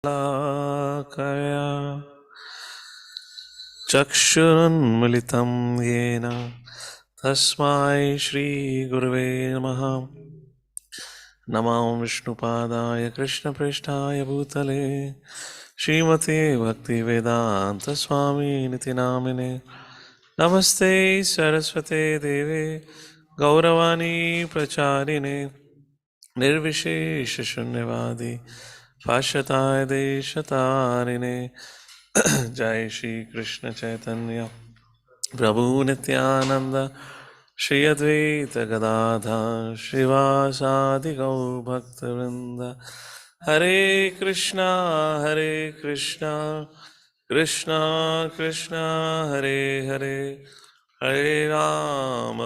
लाकया चक्षुरुन्मिलितं येन तस्मै श्रीगुरुवे नमः। नमो विष्णुपादाय कृष्णप्रेष्ठाय भूतले श्रीमते भक्तिवेदान्तस्वामिनिति नामिने। नमस्ते सरस्वते देवे गौरवाणी प्रचारिणे निर्विशेषशून्यवादी पाश्चात्य देशतारिणे। जय श्री कृष्ण चैतन्य प्रभु नित्यानंद श्री अद्वैत गदाधर श्रीवासादि गौर भक्तवृंद। हरे कृष्णा कृष्णा कृष्णा हरे हरे, हरे Ram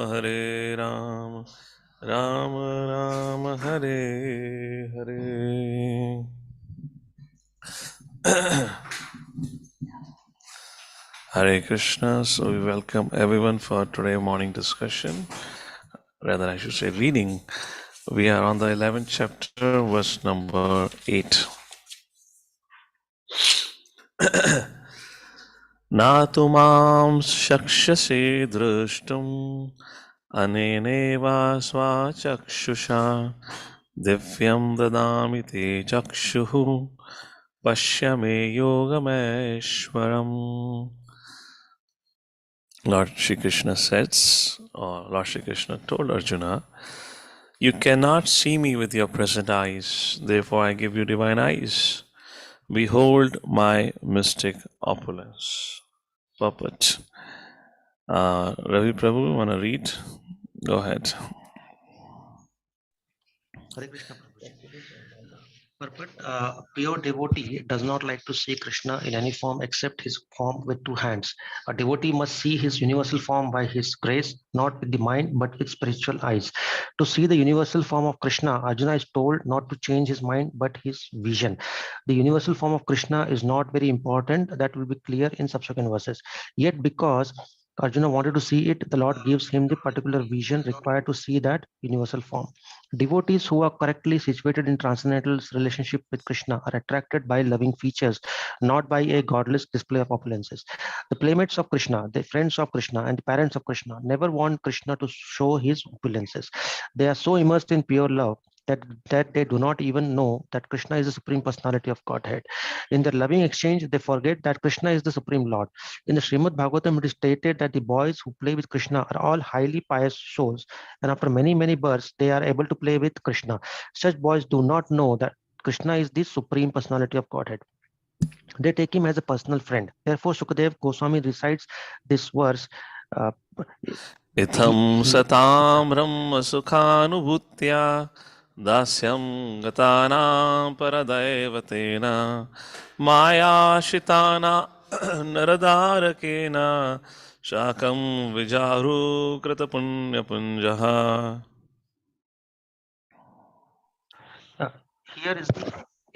Ram Ram Hare Hare. Hare Krishna. So we welcome everyone for today morning discussion. Rather, I should say reading. We are on the 11th chapter, verse number 8. Na tu mam shakshase drashtum aneneva swachakshusha divyam dadami te chakshuhu pashyame yogameshwaram. Lord Shri Krishna says, or Lord Shri Krishna told Arjuna, you cannot see me with your present eyes, therefore I give you divine eyes. Behold my mystic opulence. Purport. Ravi Prabhu, you want to read? Go ahead. Hare Krishna Prabhuji. Purport, a pure devotee does not like to see Krishna in any form except his form with two hands. A devotee must see his universal form by his grace, not with the mind but with spiritual eyes. To see the universal form of Krishna, Arjuna is told not to change his mind but his vision. The universal form of Krishna is not very important. That will be clear in subsequent verses. Yet because Arjuna wanted to see it, the Lord gives him the particular vision required to see that universal form. Devotees who are correctly situated in transcendental relationship with Krishna are attracted by loving features, not by a godless display of opulences. The playmates of Krishna, the friends of Krishna, and the parents of Krishna never want Krishna to show his opulences. They are so immersed in pure love that they do not even know that Krishna is the Supreme Personality of Godhead. In their loving exchange, they forget that Krishna is the Supreme Lord. In the Srimad Bhagavatam, it is stated that the boys who play with Krishna are all highly pious souls, and after many, many births, they are able to play with Krishna. Such boys do not know that Krishna is the Supreme Personality of Godhead. They take him as a personal friend. Therefore, Sukadev Goswami recites this verse. Itham satam brahma sukhanubhutya dasyam gatana paradaivatena maya shitana naradarakena shakam vijaru krita punya punjaha.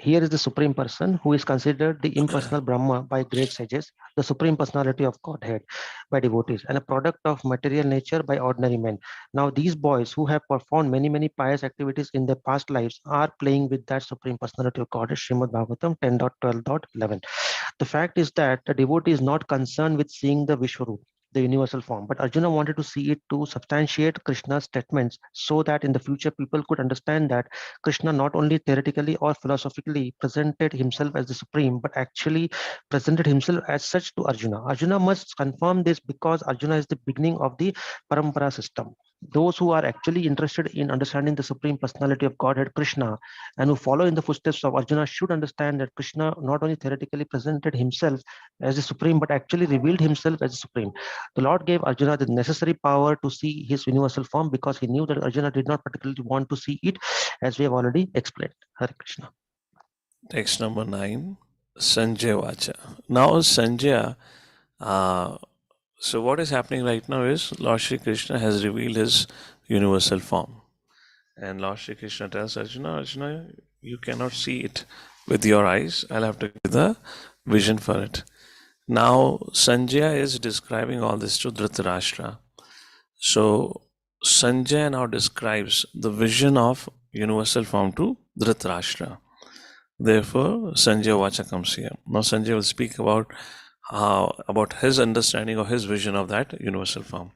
Here is the Supreme Person who is considered the impersonal Brahma by great sages, the Supreme Personality of Godhead by devotees, and a product of material nature by ordinary men. Now, these boys who have performed many, many pious activities in their past lives are playing with that Supreme Personality of Godhead, Srimad Bhagavatam 10.12.11. The fact is that the devotee is not concerned with seeing the Vishwarup, the universal form, but Arjuna wanted to see it to substantiate Krishna's statements so that in the future people could understand that Krishna not only theoretically or philosophically presented himself as the supreme, but actually presented himself as such to Arjuna. Arjuna must confirm this because Arjuna is the beginning of the parampara system. Those who are actually interested in understanding the Supreme Personality of Godhead Krishna and who follow in the footsteps of Arjuna should understand that Krishna not only theoretically presented himself as the Supreme, but actually revealed himself as the Supreme. The Lord gave Arjuna the necessary power to see his universal form because he knew that Arjuna did not particularly want to see it, as we have already explained. Hare Krishna. Text number 9, Sanjay Vacha. Now Sanjay, so what is happening right now is Lord Shri Krishna has revealed his universal form. And Lord Shri Krishna tells Arjuna, Arjuna, you cannot see it with your eyes. I'll have to give the vision for it. Now, Sanjaya is describing all this to Dhritarashtra. So, Sanjaya now describes the vision of universal form to Dhritarashtra. Therefore, Sanjay Vacha comes here. Now, Sanjay will speak about his understanding or his vision of that universal form.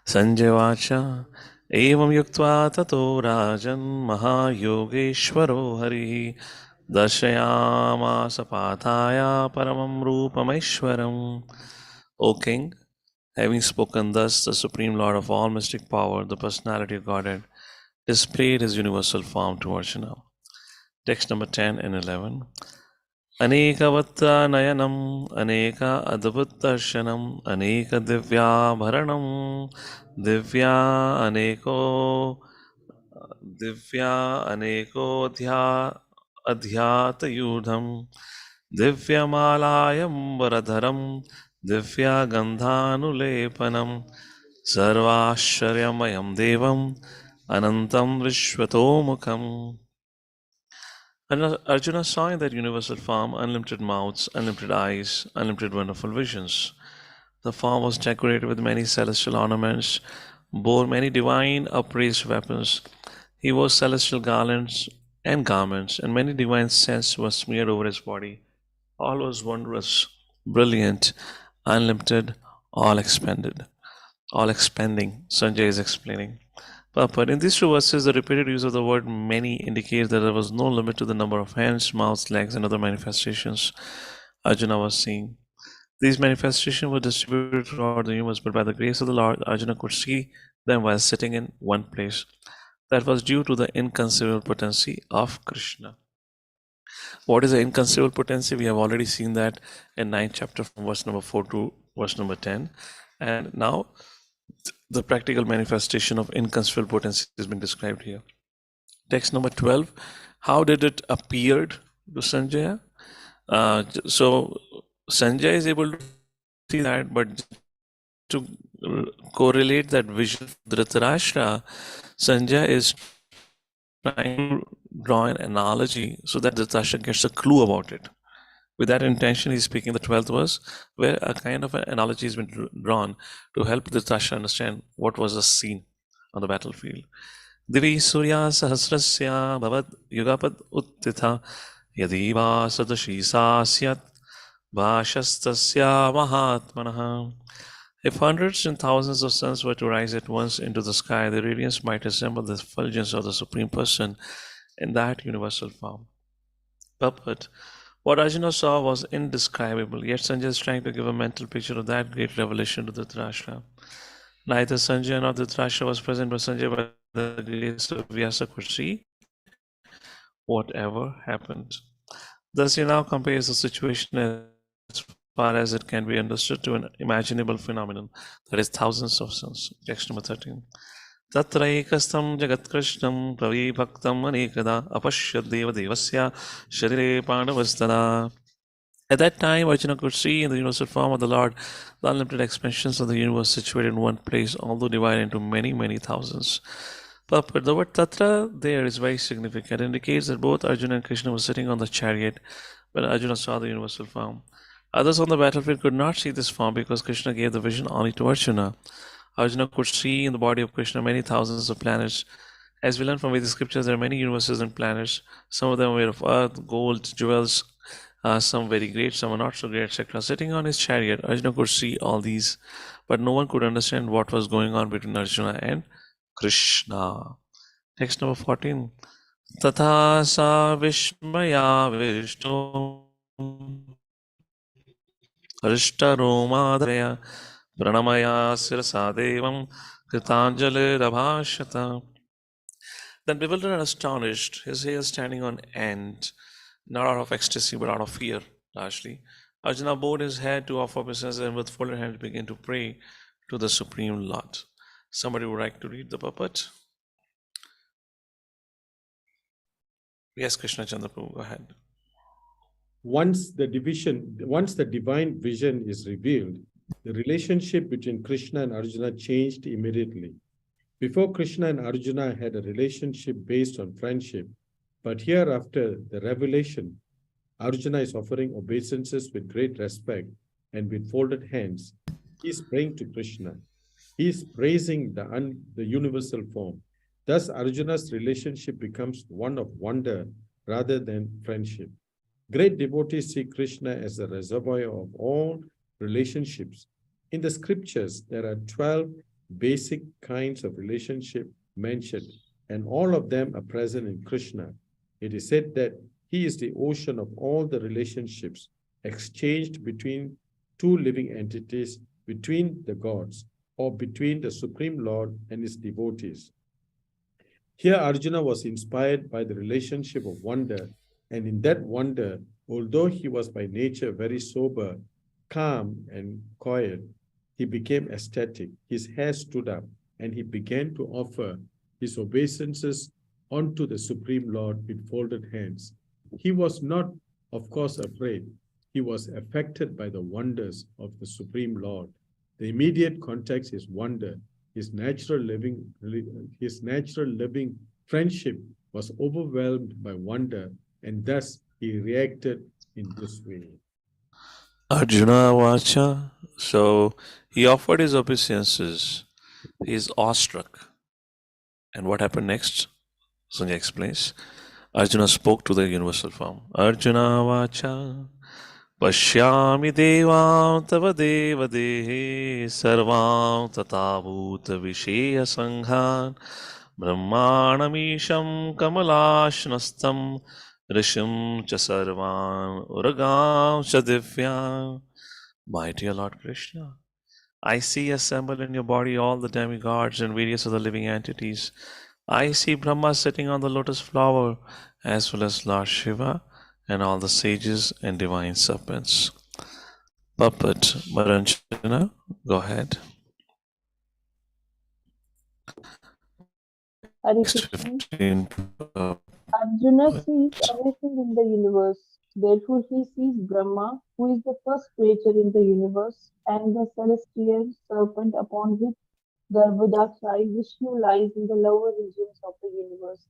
Sanjay Vacha Evam yuktva tato rajan mahayogeshwaro harihi darshayamasa pathaya paramam rupamaishwaram. O King, having spoken thus, the Supreme Lord of all mystic power, the personality of Godhead, displayed his universal form to Arjuna. Text number 10 and 11. Aneka nayanam, aneka adbhut darshanam, aneka divyabharanam, divya aneko, divya aneko adhyatayudham, divyamalayam varadharam, divya gandhanulepanam, sarvasharyamayam devam, anantam vishwatomukam. And Arjuna saw in that universal form unlimited mouths, unlimited eyes, unlimited wonderful visions. The form was decorated with many celestial ornaments, bore many divine upraised weapons. He wore celestial garlands and garments, and many divine scents were smeared over his body. All was wondrous, brilliant, unlimited, all expended. All expanding, Sanjay is explaining. But in these two verses, the repeated use of the word many indicates that there was no limit to the number of hands, mouths, legs, and other manifestations Arjuna was seeing. These manifestations were distributed throughout the universe, but by the grace of the Lord, Arjuna could see them while sitting in one place. That was due to the inconceivable potency of Krishna. What is the inconceivable potency? We have already seen that in 9th chapter from verse number 4 to verse number 10. And now the practical manifestation of inconceivable potency is being described here. Text number 12. How did it appear to Sanjaya? So Sanjay is able to see that, but to correlate that vision with Dhritarashtra, Sanjay is trying to draw an analogy so that Dhritarashtra gets a clue about it. With that intention, he's speaking the 12th verse, where a kind of an analogy has been drawn to help Dhritarashtra understand what was the scene on the battlefield. Divi Surya Sahasrasya Bhavad Yugapad Uttitha Yadiva Sadashi Sasyat Bhashastasya Mahatmanaha. If hundreds and thousands of suns were to rise at once into the sky, the radiance might resemble the effulgence of the Supreme Person in that universal form. But what Arjuna saw was indescribable, yet Sanjay is trying to give a mental picture of that great revelation to Dhritarashtra. Neither Sanjay nor Dhritarashtra was present, but Sanjay, by the grace of Vyasa, could see whatever happened. Thus, he now compares the situation as far as it can be understood to an imaginable phenomenon, that is, thousands of suns. Text number 13. Tatraikastam jagatkrishnam pravibhaktam anekada apashyad devasya sharire pandavastada. At that time, Arjuna could see in the universal form of the Lord the unlimited expansions of the universe situated in one place, although divided into many, many thousands. But the word Tatra there is very significant. It indicates that both Arjuna and Krishna were sitting on the chariot when Arjuna saw the universal form. Others on the battlefield could not see this form because Krishna gave the vision only to Arjuna. Arjuna could see in the body of Krishna many thousands of planets. As we learn from Vedic scriptures, there are many universes and planets. Some of them are made of earth, gold, jewels, some very great, some are not so great, etc. Sitting on his chariot, Arjuna could see all these, but no one could understand what was going on between Arjuna and Krishna. Text number 14. Tatha sa vishmaya vishto Rishtaromadaya Pranamaya Sirasadevam Kritanjali Rabhashata. Then bewildered and astonished, his hair standing on end, not out of ecstasy but out of fear, largely, Arjuna bowed his head to offer obeisance and with folded hands began to pray to the Supreme Lord. Somebody would like to read the purport? Yes, Krishna Chandra Prabhu, go ahead. Once the divine vision is revealed, the relationship between Krishna and Arjuna changed immediately. Before, Krishna and Arjuna had a relationship based on friendship, but here after the revelation, Arjuna is offering obeisances with great respect and with folded hands. He is praying to Krishna. He is praising the universal form. Thus, Arjuna's relationship becomes one of wonder rather than friendship. Great devotees see Krishna as the reservoir of all relationships. In the scriptures, there are 12 basic kinds of relationship mentioned, and all of them are present in Krishna. It is said that he is the ocean of all the relationships exchanged between two living entities, between the gods, or between the Supreme Lord and his devotees. Here, Arjuna was inspired by the relationship of wonder, and in that wonder, although he was by nature very sober, calm, and quiet, he became ecstatic. His hair stood up, and he began to offer his obeisances unto the Supreme Lord with folded hands. He was not, of course, afraid. He was affected by the wonders of the Supreme Lord. The immediate context is wonder. His natural living friendship was overwhelmed by wonder, and thus he reacted in this way. Arjuna Vacha. So he offered his obeisances. He is awestruck. And what happened next? Sanjay explains. Arjuna spoke to the universal form. Arjuna Vacha. Pashyami devam tava deva dehe sarvam tata bhuta visheya sanghan brahmanamisham kamalashnastam rishim cha sarvan uragam cha divyam. My dear Lord Krishna, I see assembled in your body all the demigods and various other living entities. I see Brahma sitting on the lotus flower, as well as Lord Shiva and all the sages and divine serpents. Puppet Maranjana, go ahead. Hare Next Krishna. 15. Arjuna sees everything in the universe. Therefore, he sees Brahma, who is the first creature in the universe, and the celestial serpent upon which Garbhodakshai Vishnu lies in the lower regions of the universe.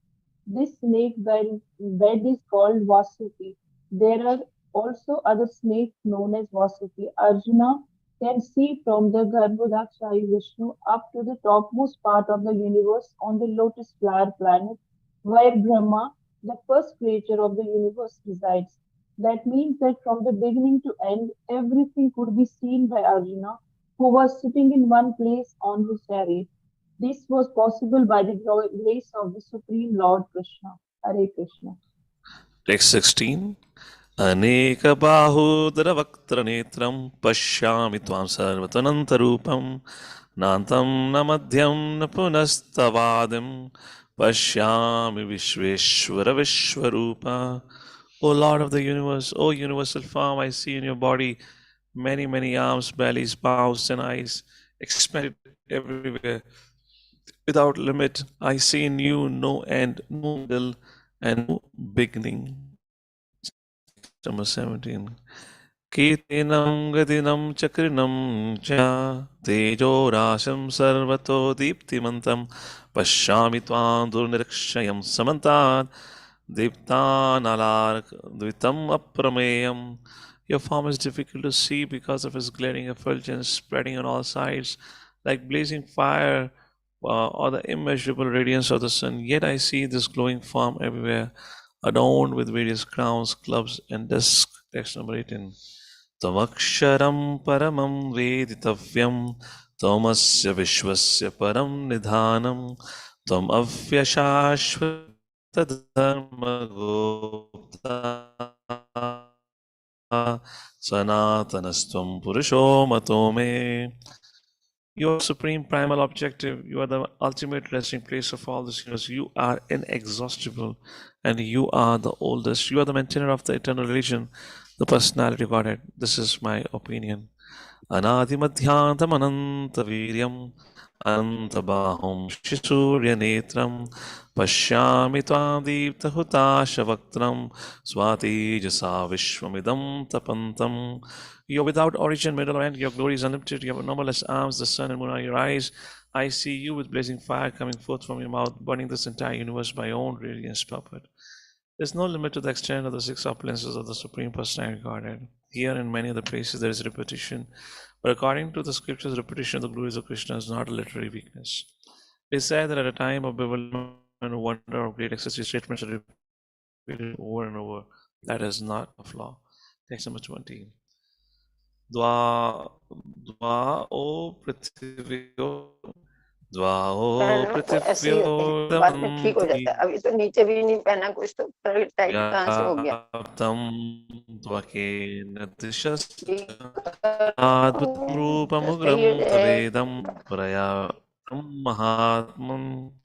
This bed is called Vasuki. There are also other snakes known as Vasuki. Arjuna can see from the Garbhodakshai Vishnu up to the topmost part of the universe on the lotus flower planet where Brahma, the first creature of the universe, resides. That means that from the beginning to end, everything could be seen by Arjuna, who was sitting in one place on his chariot. This was possible by the grace of the Supreme Lord Krishna. Hare Krishna. Text 16. अनेकबाहूदरवक्त्रनेत्रं पश्यामि त्वां सर्वतनन्तरूपं नान्तं न मध्यं न पुनस्तवादिं पश्यामि Vishweshwar Vishwarupa. O Lord of the universe, O universal form, I see in your body many, many arms, bellies, mouths, and eyes expanded everywhere without limit. I see in you no end, no middle, and no beginning. Number 17. Kirtinam gadinam chakrinam cha tejo rasham sarvato deeptimantam pashyami tvam durnirakshayam samantat deeptan alark dvitam aprameyam. Your form is difficult to see because of its glaring effulgence spreading on all sides like blazing fire or the immeasurable radiance of the sun. Yet I see this glowing form everywhere, adorned with various crowns, clubs, and discs. Text number 18. Tamaksharam paramam veditavyam Tamasya vishwasya param nidhanam Tam avyashashvata dharma gupta Sanatanastvam purusho mato me. You are supreme primal objective. You are the ultimate resting place of all this universe. You are inexhaustible and you are the oldest. You are the maintainer of the eternal religion, the personality of Godhead. This is my opinion. Anadimadhyantam anantaviryam antabahum shisuryanetram pashyami tvam deeptahutashavaktam swatijasa vishwamidam tapantam. You are without origin, middle, or end. Your glory is unlimited. You have numberless arms. The sun and moon are your eyes. I see you with blazing fire coming forth from your mouth, burning this entire universe by your own radiance, puppet. There's no limit to the extent of the six opulences of the Supreme Personality Godhead. Here and many other places there is repetition, but according to the scriptures, repetition of the glories of Krishna is not a literary weakness. It is said that at a time of bewilderment, wonder, or great ecstasy, statements are over and over. That is not a flaw. Text number 20. Dvao prithivyo ऐसे ही होते हैं, बाद में ठीक हो जाता है। अभी तो नीचे भी नहीं पहना कुछ, तो टाइट कहाँ से हो गया। व्याप्तं त्वकेन दिशस्तु ठीक अद्भुतं रूपमुग्रं तवेदं प्रयातं महात्मन्.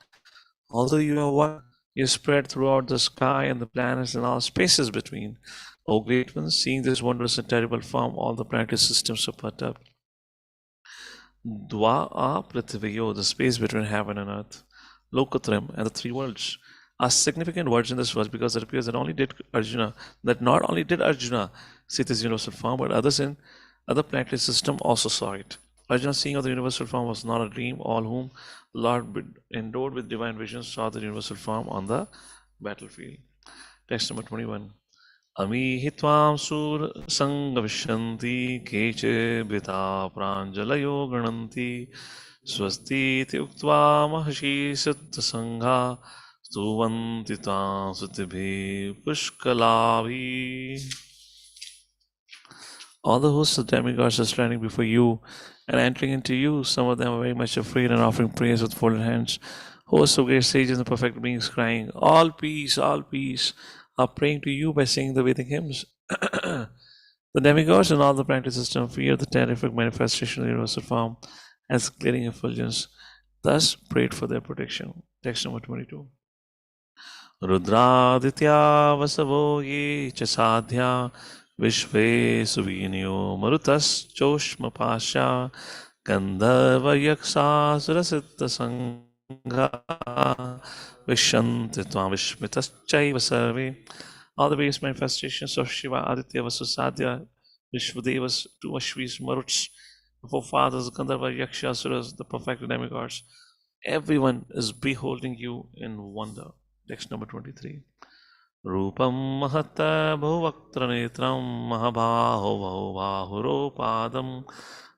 Although you are one, you spread throughout the sky and the planets and all spaces between. O great ones, seeing this wondrous and terrible form, all the planetary systems are perturbed. Dva Prithiviyo, the space between heaven and earth, Lokatrim, and the three worlds are significant words in this verse because it appears that not only did Arjuna see this universal form, but others in other planetary system also saw it. Arjuna, seeing of the universal form, was not a dream. All whom the Lord endowed with divine vision saw the universal form on the battlefield. Text number 21. Ami hitvam sur sangavishanti keche bita pranjalayo gananti swasti uktva mahashi siddha sangha stuvanti tvam sutibhi pushkalavi. All the hosts of demigods are standing before you and entering into you. Some of them are very much afraid and offering praise with folded hands. Hosts of great sages and perfect beings crying, all peace, are praying to you by singing the Vedic hymns. The demigods and all the planetary system fear the terrific manifestation of the universal form as glaring effulgence, thus prayed for their protection. Text number 22. Rudraditya vasavo ye chasadhya Vishve suvinyo marutas choshma pasha Gandharva yaksa surasiddha sangha Vishanti tvam vishmitas chaiva sarve. All the various manifestations of Shiva, Aditya, Vasusadhya, Vishvadevas, two Ashvis, Maruts, the forefathers, Gandharva, Yaksha, Asuras, the perfect demigods. Everyone is beholding you in wonder. Text number 23. Rupam mahata bhuvaktra netram mahabaho bahuropadam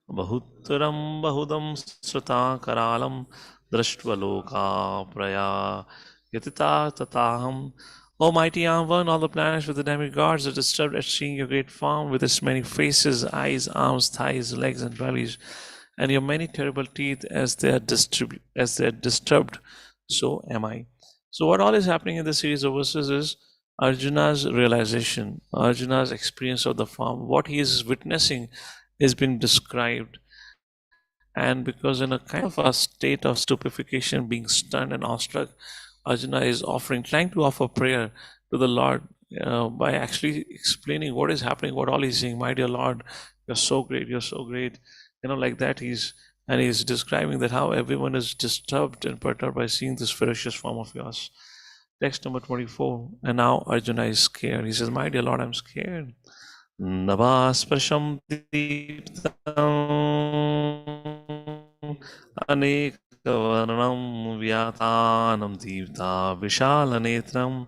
bahutram bahudam srata karalam drashtva loka praya yatita tataham. O mighty armed one, all the planets with the demigods are disturbed at seeing your great form with its many faces, eyes, arms, thighs, legs, and bellies, and your many terrible teeth as they are disturbed, so am I. So what all is happening in this series of verses is Arjuna's realization, Arjuna's experience of the form, what he is witnessing is being described. And because in a kind of a state of stupefaction, being stunned and awestruck, Arjuna is trying to offer prayer to the Lord by actually explaining what is happening, what all he's saying. My dear Lord, you're so great, like that. He's describing that how everyone is disturbed and perturbed by seeing this ferocious form of yours. Text number 24. And now Arjuna is scared. He says, my dear Lord, I'm scared. Navasprasham Anekavarnam Vyatanam Deepta Vishalanetram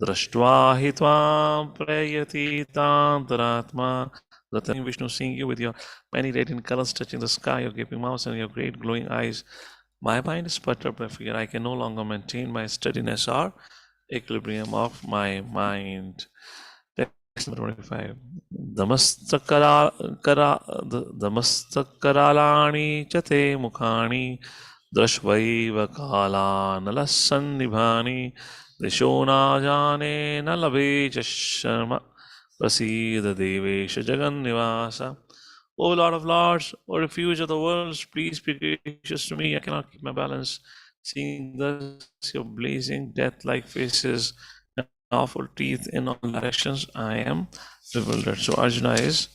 Drashtva Hitvam Prayati Tantaratma. The Vishnu, seeing you with your many radiant colors touching the sky, your gaping mouth and your great glowing eyes, my mind is perturbed by fear. I can no longer maintain my steadiness or equilibrium of my mind. Text number 25. Damastakaralani chate mukhani drashvaiva kala nalasannibhani dishona jane nalabe chasharma prasida devesha jagannivasa. O Lord of Lords, O refuge of the worlds, please be gracious to me. I cannot keep my balance. Seeing thus your blazing death-like faces and awful teeth in all directions, I am bewildered. So Arjuna is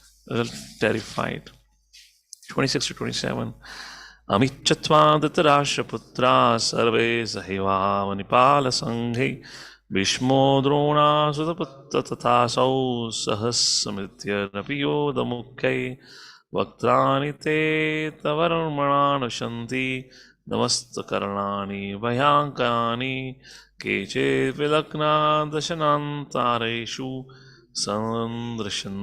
terrified. 26 to 27. Amichatva Dhritarashtra putra sarve sahiva manipala sanghe Bhishmo Drona Sudaputta tathasau sahasramitya rapiyo damukkai Vaktrani te tavarmananushanti Namastakarnani Bhayankani Keche Vilakna Dashanantareshu Sandrashan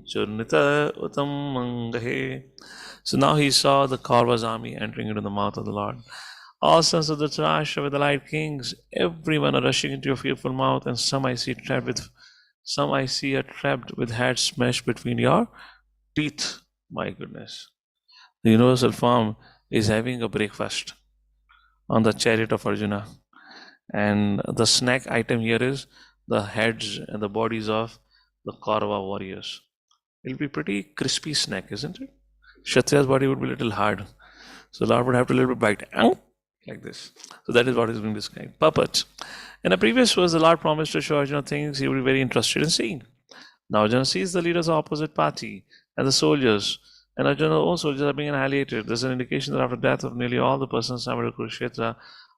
Churnita Utam Mangahe. So now he saw the Kauravas army entering into the mouth of the Lord. All sons of the Dhritarashtra with the light kings, everyone are rushing into your fearful mouth, and some I see are trapped with heads smashed between your teeth. My goodness. The universal form is having a breakfast on the chariot of Arjuna. And the snack item here is the heads and the bodies of the Kaurava warriors. It'll be pretty crispy snack, isn't it? Kshatriya's body would be a little hard. So Lord would have to a little bit bite like this. So that is what is being described. Puppet. In a previous verse, the Lord promised to show Arjuna things he would be very interested in seeing. Now Arjuna sees the leaders of opposite party and the soldiers, and Arjuna's own soldiers are being annihilated. There's an indication that after death of nearly all the persons summoned to Kurukshetra,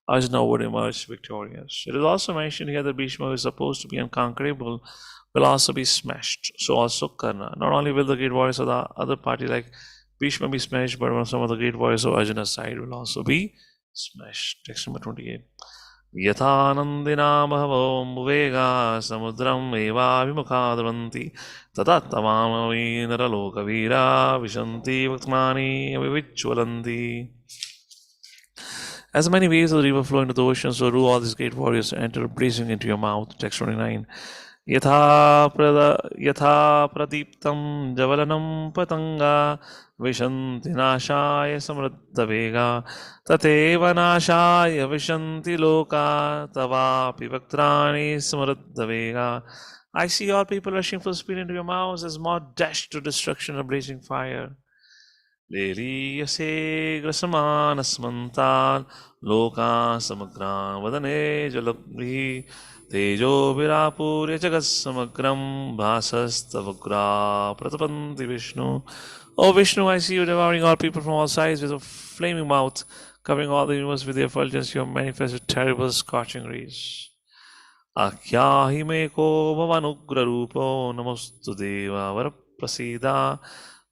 Arjuna would emerge victorious. It is also mentioned here that Bhishma, who is supposed to be unconquerable, will also be smashed. So also Karna. Not only will the great warriors of the other party like Bhishma be smashed, but some of the great warriors of Arjuna's side will also be smashed. Text number 28. यथानन्दिना बहवो मुवेगा समुद्रम् एवाभिमुखा द्रवन्ति तथा तमामवि नरलोकवीरा विशन्ति वक्त्मानि विविज्ज्वलन्ति. As many waves of the river flow into the ocean, so do all these great warriors enter blazing into your mouth. Text 29. यथा प्रदीप्तं जवलनं पतङ्गा विशन्ति नाशाय समृद्धवेगा तथैव नाशाय विशन्ति लोका तवापि वक्त्राणि समृद्धवेगा. I see all people rushing full speed into your mouths as moths dash to destruction of blazing fire. लेलीयसे ग्रसमानस्मन्तान् लोकान् समग्रान् वदने जलब्धिः तेजो विरापूर्य जगत्समग्रं भासस्तवग्रा प्रतपन्ति Vishnu. O Vishnu, I see you devouring all people from all sides with a flaming mouth, covering all the universe with the effulgence you have manifested terrible scorching rays. Akyahi me ko bhavanugra rupo namostu deva varaprasida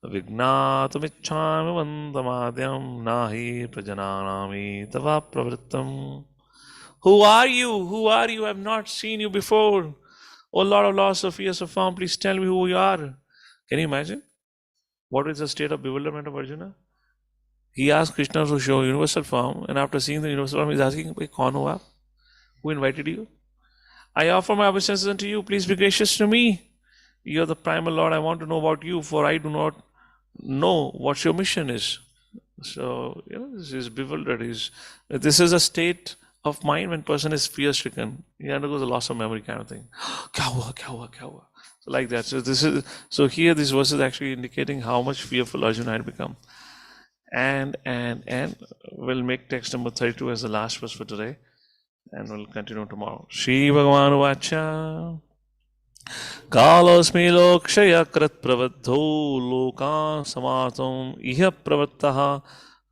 Vignatumicchami vandamadyam nahi prajananami tava pravrittam. Who are you? Who are you? I have not seen you before. O Lord of Lords, Sophia's of form, please tell me who you are. Can you imagine? What is the state of bewilderment of Arjuna? He asked Krishna to show universal form, and after seeing the universal form, he is asking, Kaun ho aap? Who invited you? I offer my obeisances unto you. Please be gracious to me. You are the primal Lord. I want to know about you, for I do not know what your mission is. So, this is bewildered. This is a state of mind when person is fear-stricken. He undergoes a loss of memory kind of thing. Kya hua, kya hua, kya hua? So like that. So here this verse is actually indicating how much fearful Arjuna had become. And we'll make text number 32 as the last verse for today. And we'll continue tomorrow. Shri Bhagavan Vacha. कालोऽस्मि लोकक्षयकृत् प्रवद्धो लोकान् समार्तुम् इह प्रवृत्तः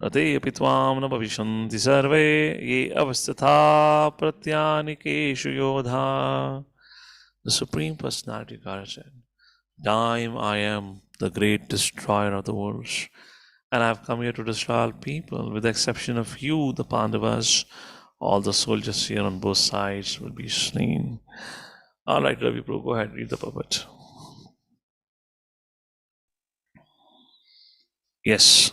रतेऽपि त्वां न भविष्यन्ति सर्वे ये अवस्थिता प्रत्यानिकेषु योधा. The Supreme Personality of God said, I am the great destroyer of the worlds, and I have come here to destroy all people, with the exception of you, the Pandavas. All the soldiers here on both sides will be slain. All right, Ravi Prabhu, go ahead, read the puppet. Yes.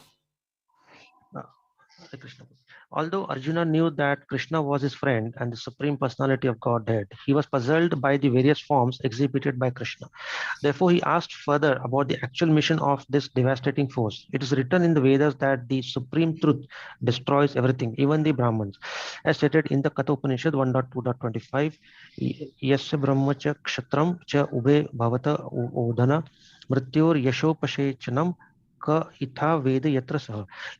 Krishna. Although Arjuna knew that Krishna was his friend and the Supreme Personality of Godhead, he was puzzled by the various forms exhibited by Krishna. Therefore, he asked further about the actual mission of this devastating force. It is written in the Vedas that the Supreme Truth destroys everything, even the Brahmins. As stated in the Katha Upanishad 1.2.25, Yasya Brahma cha Kshatram cha Ube Bhavata Odhana Mrityor Yasho Pashechanam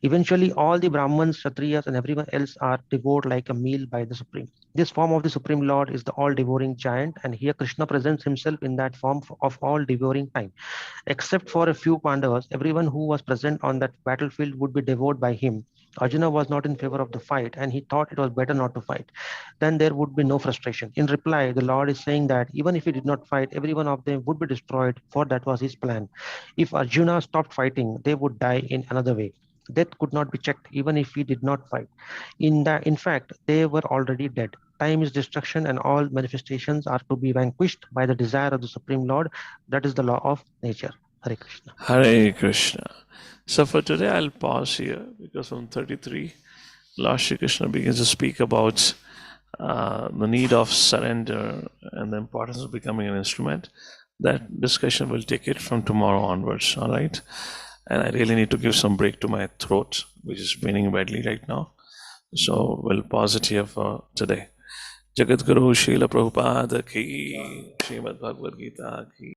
Eventually, all the Brahmins, Kshatriyas, and everyone else are devoured like a meal by the Supreme. This form of the Supreme Lord is the all-devouring giant, and here Krishna presents himself in that form of all-devouring time. Except for a few Pandavas, everyone who was present on that battlefield would be devoured by him. Arjuna was not in favor of the fight, and he thought it was better not to fight. Then there would be no frustration. In reply, the Lord is saying that even if he did not fight, every one of them would be destroyed, for that was his plan. If Arjuna stopped fighting, they would die in another way. Death could not be checked even if he did not fight. In fact, they were already dead. Time is destruction, and all manifestations are to be vanquished by the desire of the Supreme Lord. That is the law of nature. Hare Krishna. Hare Krishna. So for today, I'll pause here because from 33 Lord Shri Krishna begins to speak about the need of surrender and the importance of becoming an instrument, that discussion will take it from tomorrow onwards. All right. And I really need to give some break to my throat, which is paining badly right now. So we'll pause it here for today. Jagat Guru Srila Prabhupada ki, Srimad Bhagavad Gita ki.